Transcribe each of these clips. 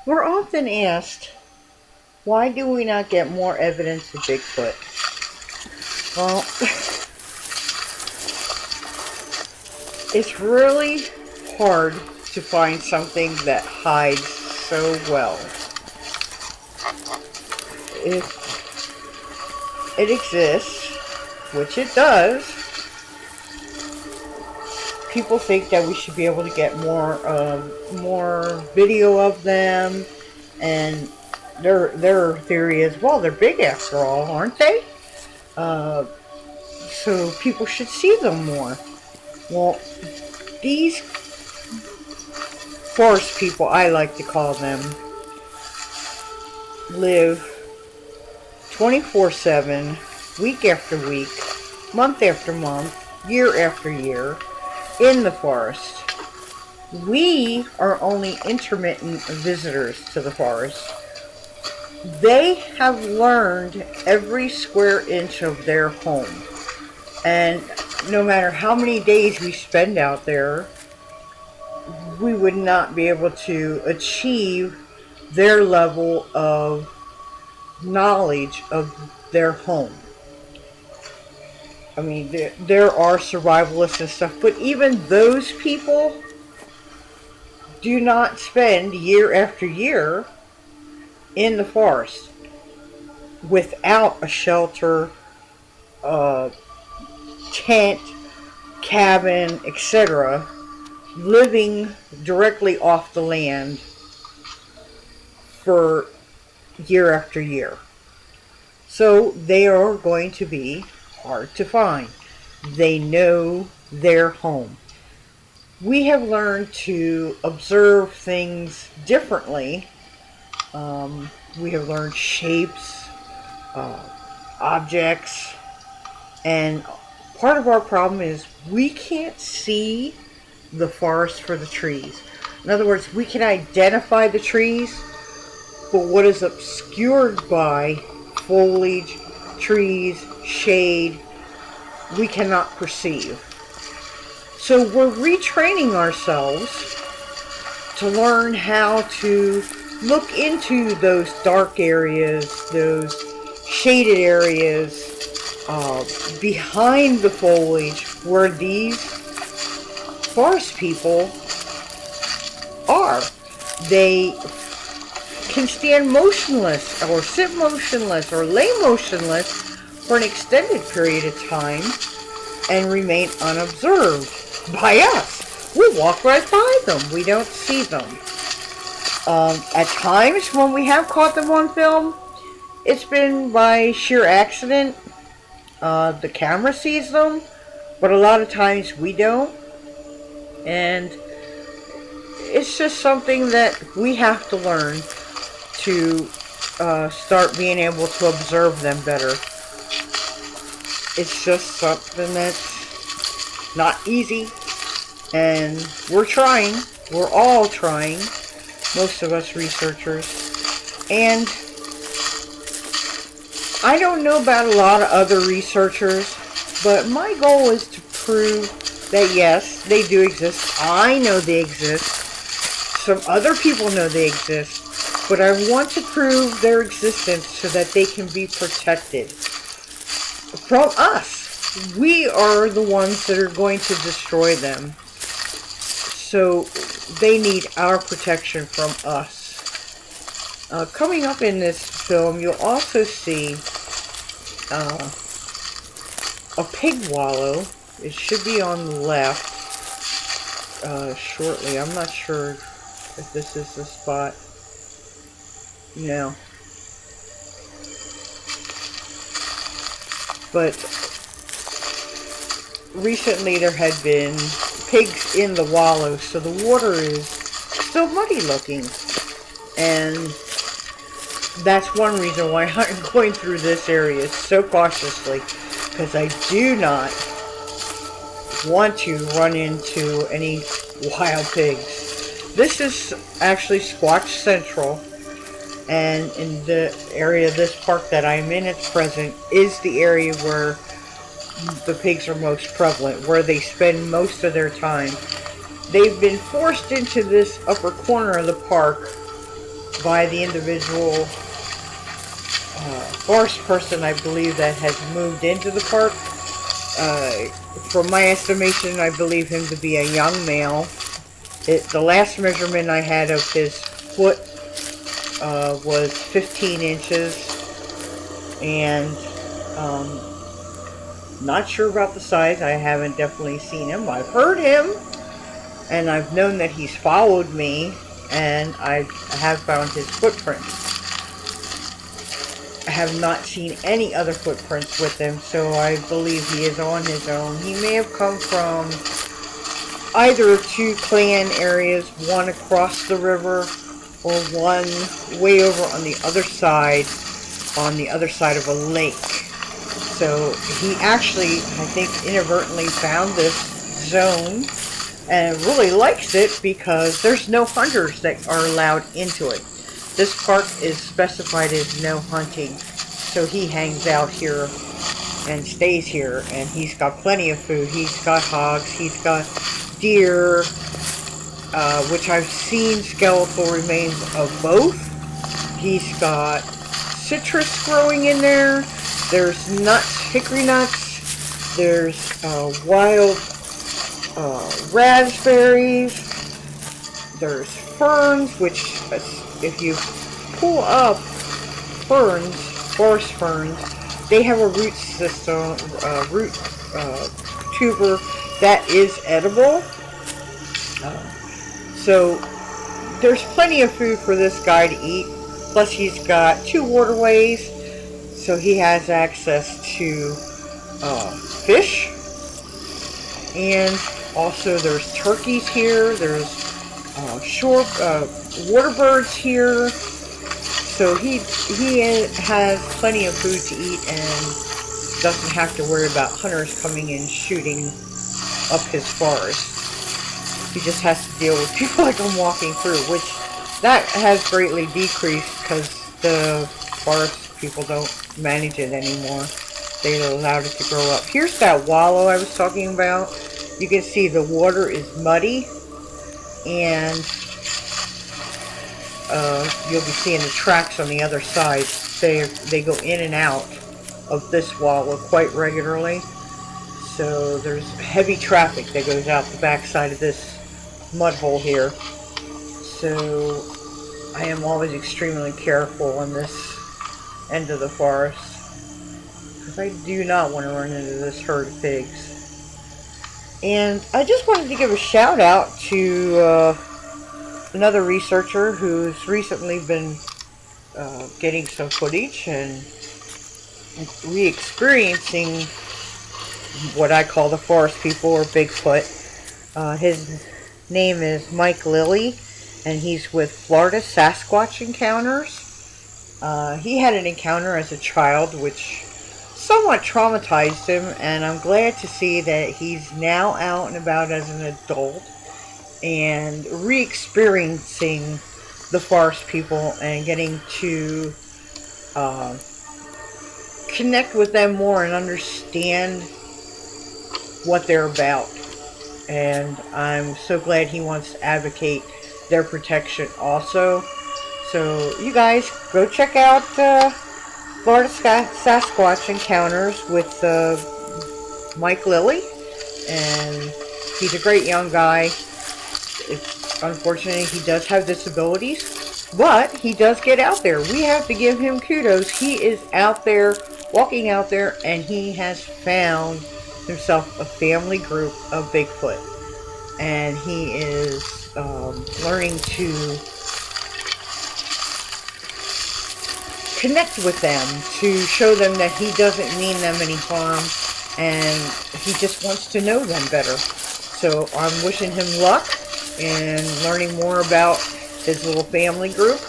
We're often asked, why do we not get more evidence of Bigfoot? Well, it's really hard to find something that hides so well. If it exists, which it does, people think that we should be able to get more video of them, and their theory is, well, they're big after all, aren't they? So people should see them more. Well, these forest people, I like to call them, live 24/7, week after week, month after month, year after year, in the forest. We are only intermittent visitors to the forest. They have learned every square inch of their home. And no matter how many days we spend out there, we would not be able to achieve their level of knowledge of their home. I mean, there are survivalists and stuff, but even those people do not spend year after year in the forest without a shelter, tent, cabin, etc., living directly off the land for year after year. So they are going to be hard to find. They know their home. We have learned to observe things differently. We have learned shapes, objects, and part of our problem is we can't see the forest for the trees. In other words, we can identify the trees, but what is obscured by foliage, trees, shade, we cannot perceive. So we're retraining ourselves to learn how to look into those dark areas, those shaded areas, behind the foliage where these forest people are. They can stand motionless or sit motionless or lay motionless for an extended period of time and remain unobserved by us. We walk right by them. We don't see them. At times when we have caught them on film, it's been by sheer accident. The camera sees them, but a lot of times we don't. And it's just something that we have to learn to start being able to observe them better. It's just something that's not easy, and we're trying. We're all trying, most of us researchers. And I don't know about a lot of other researchers, but my goal is to prove that yes, they do exist. I know they exist. Some other people know they exist. But I want to prove their existence so that they can be protected from us. We are the ones that are going to destroy them. So they need our protection from us. Coming up in this film, you'll also see a pig wallow. It should be on the left shortly. I'm not sure if this is the spot. No. But recently there had been pigs in the wallow, so the water is still muddy looking. And that's one reason why I'm going through this area so cautiously, because I do not want to run into any wild pigs. This is actually Squatch Central, and in the area, this park that I'm in at present, is the area where the pigs are most prevalent, where they spend most of their time. They've been forced into this upper corner of the park by the individual forest person, I believe, that has moved into the park. From my estimation, I believe him to be a young male. The last measurement I had of his foot was 15 inches, and not sure about the size. I haven't definitely seen him. I've heard him, and I've known that he's followed me, and I have found his footprints. I have not seen any other footprints with him, so I believe he is on his own. He may have come from either of two clan areas, one across the river or one way over on the other side of a lake. So he actually, I think, inadvertently found this zone and really likes it because there's no hunters that are allowed into it. This park is specified as no hunting, so he hangs out here and stays here, and he's got plenty of food. He's got hogs, he's got deer, which I've seen skeletal remains of both. He's got citrus growing in there. There's nuts, hickory nuts. There's wild raspberries. There's ferns, which if you pull up ferns, forest ferns, they have a root system, root tuber that is edible. So there's plenty of food for this guy to eat. Plus he's got 2 waterways, so he has access to fish. And also there's turkeys here. There's shore water birds here. So he has plenty of food to eat and doesn't have to worry about hunters coming in shooting up his forest. He just has to deal with people like I'm walking through, which that has greatly decreased because the forest people don't manage it anymore. They allowed it to grow up. Here's that wallow I was talking about. You can see the water is muddy, and you'll be seeing the tracks on the other side. They go in and out of this wallow quite regularly. So there's heavy traffic that goes out the backside of this mud hole here. So I am always extremely careful on this end of the forest, because I do not want to run into this herd of pigs. And I just wanted to give a shout out to another researcher who's recently been getting some footage and re-experiencing what I call the forest people, or Bigfoot. His name is Mike Lilley, and he's with Florida Sasquatch Encounters. He had an encounter as a child which somewhat traumatized him, and I'm glad to see that he's now out and about as an adult and re-experiencing the forest people and getting to connect with them more and understand what they're about. And I'm so glad he wants to advocate their protection also. So you guys go check out Florida Sasquatch Encounters with Mike Lilley, and he's a great young guy. Unfortunately, he does have disabilities, but he does get out there. We have to give him kudos. He is out there, walking out there, and he has found himself a family group of Bigfoot, and he is learning to connect with them, to show them that he doesn't mean them any harm, and he just wants to know them better. So I'm wishing him luck in learning more about his little family group,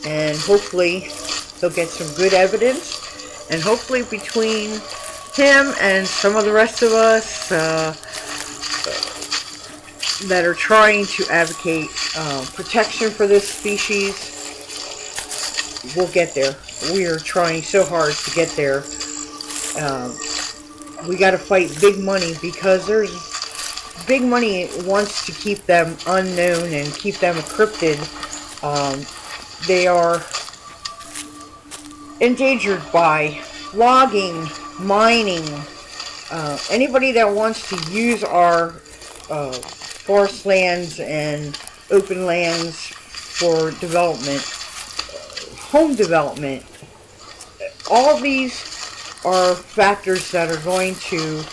and hopefully he'll get some good evidence, and hopefully between him and some of the rest of us that are trying to advocate protection for this species, we'll get there. We are trying so hard to get there. We got to fight big money, because there's big money wants to keep them unknown and keep them encrypted. They are endangered by logging, mining, anybody that wants to use our forest lands and open lands for development, home development. All these are factors that are going to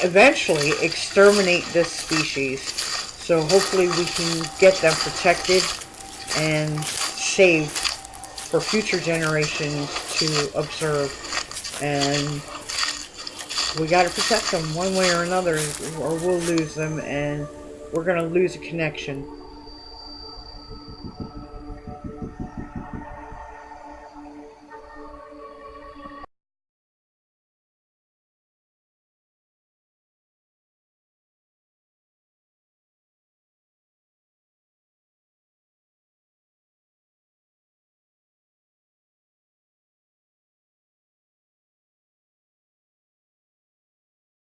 eventually exterminate this species. So hopefully we can get them protected and saved for future generations to observe. And we got to protect them one way or another, or we'll lose them, and we're going to lose a connection.